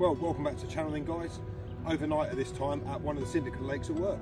Well, welcome back to the channel then, guys. Overnight at this time at one of the syndicate lakes at work.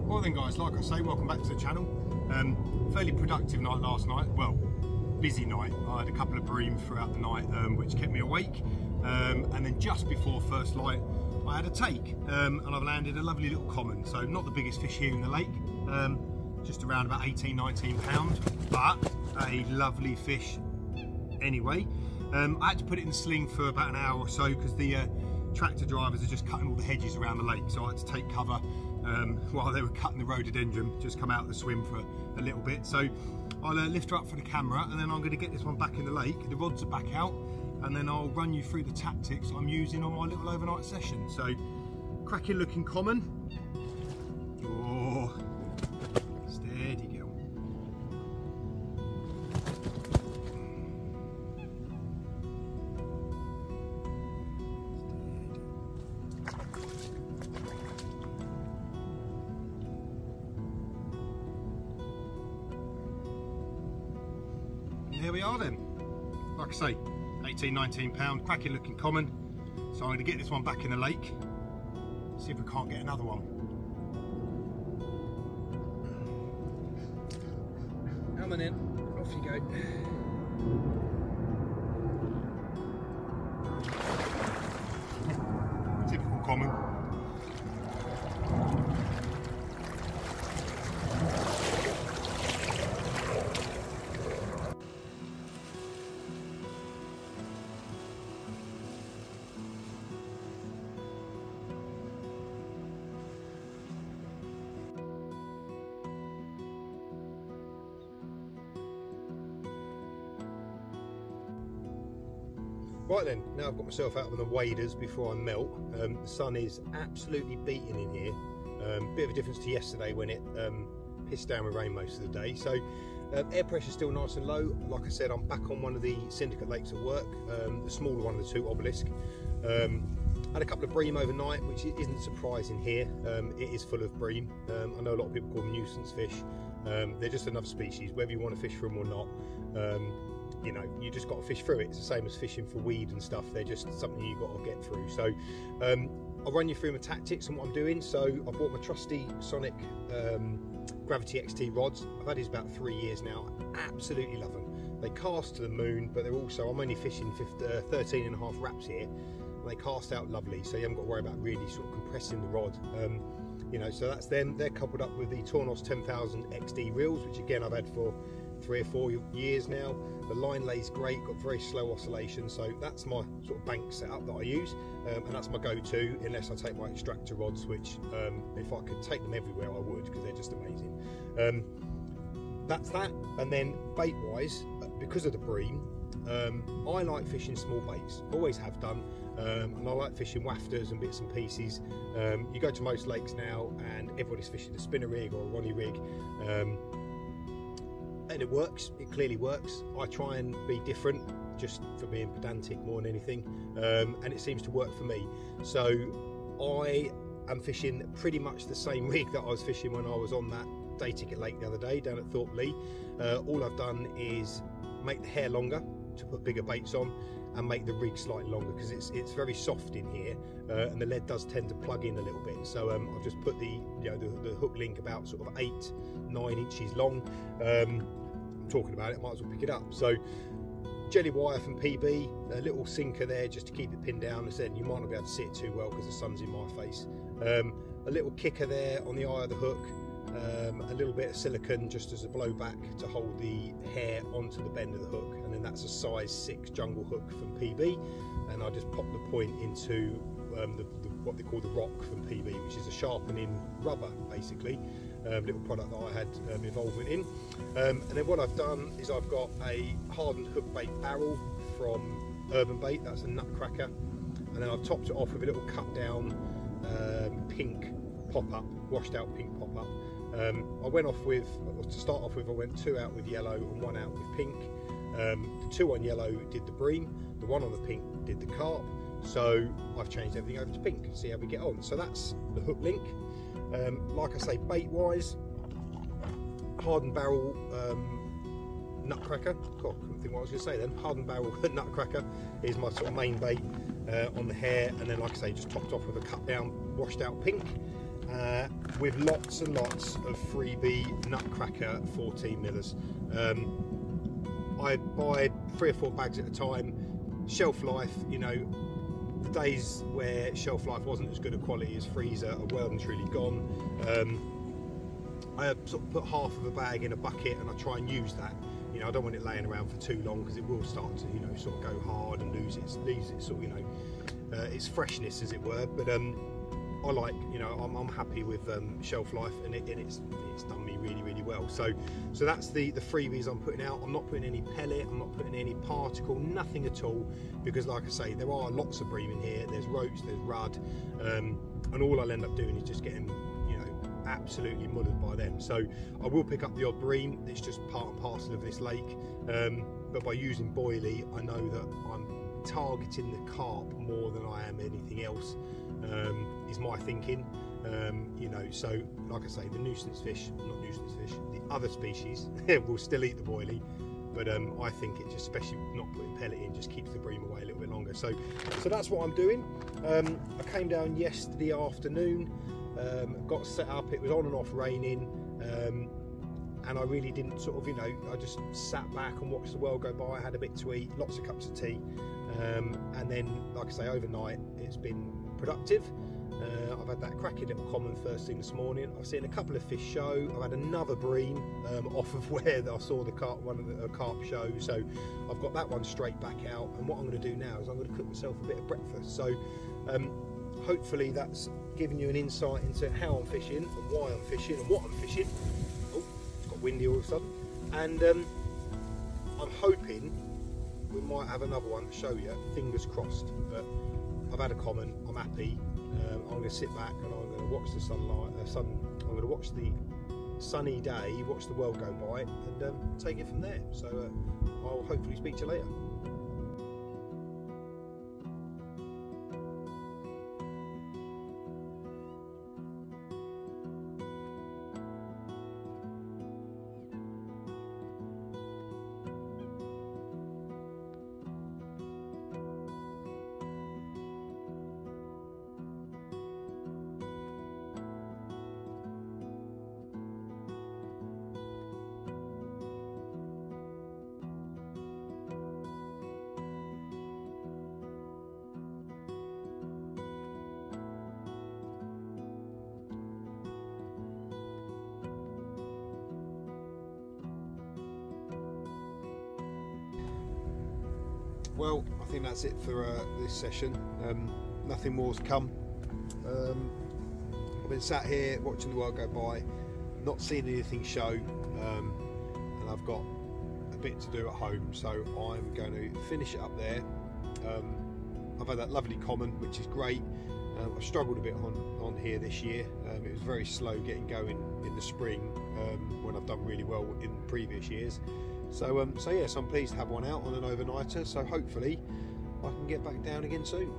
Well then guys, like I say, welcome back to the channel. Fairly productive night last night, well, busy night. I had a couple of breams throughout the night which kept me awake, and then just before first light I had a take, and I've landed a lovely little common. So not the biggest fish here in the lake, just around about 18-19 pounds, but a lovely fish anyway. I had to put it in the sling for about an hour or so because the tractor drivers are just cutting all the hedges around the lake, so I had to take cover while they were cutting the rhododendron, just come out of the swim for a little bit. So I'll lift her up for the camera, and then I'm going to get this one back in the lake. The rods are back out, and then I'll run you through the tactics I'm using on my little overnight session. So, cracking looking common. Oh, steady girl. There we are then. Like I say, 18-19 pound, cracking looking common. So I'm going to get this one back in the lake, see if we can't get another one. Come on in, off you go. Typical common. Right then, now I've got myself out of the waders before I melt. The sun is absolutely beating in here. Bit of a difference to yesterday when it pissed down with rain most of the day. So air pressure still nice and low. Like I said, I'm back on one of the syndicate lakes at work, the smaller one of the two, obelisk. Had a couple of bream overnight, which isn't surprising here. It is full of bream. I know a lot of people call them nuisance fish. They're just another species, whether you want to fish for them or not. You know, you just got to fish through it. It's the same as fishing for weed and stuff. They're just something you got to get through. So I'll run you through my tactics and what I'm doing. So I bought my trusty Sonic Gravity XT rods. I've had these about 3 years now. Absolutely love them. They cast to the moon, but they're also, I'm only fishing 13 and a half wraps here, and they cast out lovely, so you haven't got to worry about really sort of compressing the rod. You know, so that's them. They're coupled up with the Tornos 10,000 XD reels, which again I've had for 3 or 4 years now. The line lays great, got very slow oscillation, so that's my sort of bank setup that I use, and that's my go-to unless I take my extractor rods, which if I could take them everywhere I would, because they're just amazing. That's that. And then bait wise, because of the bream, I like fishing small baits, always have done, and I like fishing wafters and bits and pieces. You go to most lakes now and everybody's fishing a spinner rig or a Ronnie rig, and it works, it clearly works. I try and be different, just for being pedantic more than anything, and it seems to work for me. So I am fishing pretty much the same rig that I was fishing when I was on that day ticket lake the other day down at Thorpe Lee. All I've done is make the hair longer to put bigger baits on, and make the rig slightly longer, because it's very soft in here, and the lead does tend to plug in a little bit. So I've just put the hook link about sort of 8-9 inches long. I'm talking about it, might as well pick it up. So jelly wire from PB, a little sinker there just to keep it pinned down. As I said, you might not be able to see it too well because the sun's in my face. A little kicker there on the eye of the hook, a little bit of silicone just as a blowback to hold the hair onto the bend of the hook, and then that's a size 6 jungle hook from PB, and I just pop the point into what they call the rock from PB, which is a sharpening rubber basically, little product that I had involvement in. And then what I've done is I've got a hardened hook bait barrel from Urban Bait, that's a nutcracker, and then I've topped it off with a little cut down pink pop-up, washed out pink pop-up. I went off with, to start off with, I went 2 out with yellow and 1 out with pink. The 2 on yellow did the bream, the 1 on the pink did the carp, so I've changed everything over to pink, see how we get on. So that's the hook link. Like I say, bait wise, hardened barrel nutcracker. God, I couldn't think what I was going to say then. Hardened barrel nutcracker is my sort of main bait on the hair, and then like I say, just topped off with a cut down washed out pink, with lots and lots of freebie nutcracker 14 millers. I buy 3 or 4 bags at a time. Shelf life, you know, the days where shelf life wasn't as good a quality as freezer are well and truly gone. I sort of put half of a bag in a bucket and I try and use that. You know, I don't want it laying around for too long because it will start to, you know, sort of go hard and lose its sort of, you know, its freshness, as it were. But I like, you know, I'm happy with shelf life, and it's done me really well. So that's the freebies I'm putting out. I'm not putting any pellet, I'm not putting any particle, nothing at all, because like I say, there are lots of bream in here. There's roach, there's rudd, and all I'll end up doing is just getting, you know, absolutely mullered by them. So I will pick up the odd bream. It's just part and parcel of this lake. But by using boilie, I know that I'm targeting the carp more than I am anything else. Is my thinking. You know, so like I say, the nuisance fish, not nuisance fish, the other species will still eat the boilie, but I think it just, especially not putting pellet in, just keeps the bream away a little bit longer. So that's what I'm doing. I came down yesterday afternoon, got set up. It was on and off raining, and I really didn't sort of, you know, I just sat back and watched the world go by. I had a bit to eat, lots of cups of tea, and then, like I say, overnight it's been productive. I've had that cracking little common first thing this morning. I've seen a couple of fish show. I've had another bream off of where I saw the carp, one of the carp show. So I've got that one straight back out. And what I'm going to do now is I'm going to cook myself a bit of breakfast. So hopefully that's giving you an insight into how I'm fishing and why I'm fishing and what I'm fishing. Oh, it's got windy all of a sudden. And I'm hoping we might have another one to show you. Fingers crossed. But I've had a common. I'm happy. I'm going to sit back and I'm going to watch the sunlight. I'm going to watch the sunny day, watch the world go by, and take it from there. So I'll hopefully speak to you later. Well, I think that's it for this session. Nothing more's come. I've been sat here watching the world go by, not seeing anything show, and I've got a bit to do at home, so I'm going to finish it up there. I've had that lovely common, which is great. I've struggled a bit on here this year. It was very slow getting going in the spring when I've done really well in previous years. So yes, I'm pleased to have one out on an overnighter, so hopefully I can get back down again soon.